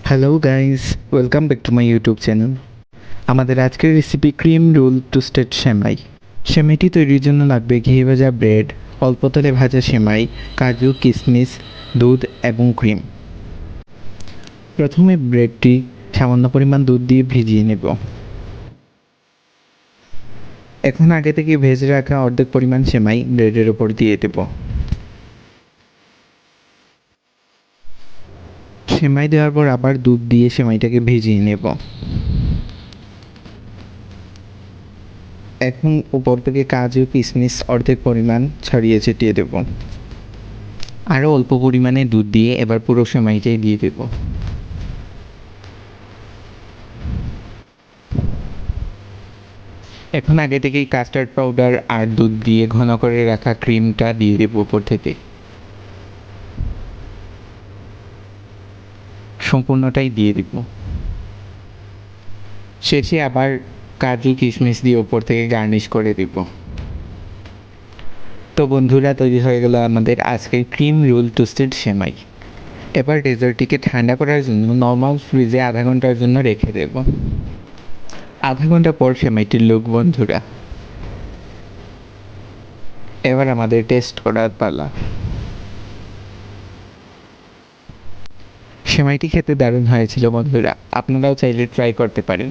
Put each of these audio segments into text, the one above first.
Hello guys, welcome back to my YouTube channel. আমাদের আজকের recipe cream roll toasted সেমাই। সেমাইটি তৈরির জন্য লাগবে ঘি ভাজা ব্রেড, অল্প তেলে ভাজা সেমাই, কাজু, কিশমিশ, দুধ এবং ক্রিম। প্রথমে ব্রেডটি সামান্য পরিমাণ দুধ দিয়ে ভিজিয়ে নেব। এখন আগে থেকে ভেজে রাখা অর্ধেক পরিমাণ সেমাই ব্রেডের ওপর দিয়ে দেব। সেমাই দেওয়ার পর আবার দুধ দিয়ে সেমাইটাকে ভিজিয়ে নেব। এখন উপর থেকে কাজু, কিশমিশ অর্ধেক পরিমাণ ছড়িয়ে ছিটিয়ে দেব। আরও অল্প পরিমাণে দুধ দিয়ে এবার পুরো সেমাইটাই দিয়ে দেব। এখন আগে থেকেই কাস্টার্ড পাউডার আর দুধ দিয়ে ঘন করে রাখা ক্রিমটা দিয়ে দেব উপর থেকে। সম্পূর্ণটাই দিয়ে দেব। শেষে আবার কাজু, কিশমিশ দিয়ে উপর থেকে গার্নিশ করে দেব। তো বন্ধুরা, তৈরি হয়ে গেল আমাদের আজকের ক্রিম রোল টোস্টেড সেমাই। এবার ডেজার্টটিকে ঠান্ডা করার জন্য নর্মাল ফ্রিজে আধা ঘন্টার জন্য রেখে দেব। আধা ঘন্টা পর সেমাইটির লুক বন্ধুরা। এবার আমাদের টেস্ট করার পালা। সেমাইটি খেতে দারুণ হয়েছিল বন্ধুরা, আপনারাও চাইলে ট্রাই করতে পারেন।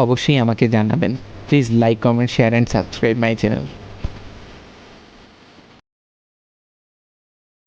অবশ্যই আমাকে জানাবেন। Please like, comment, share and subscribe my channel.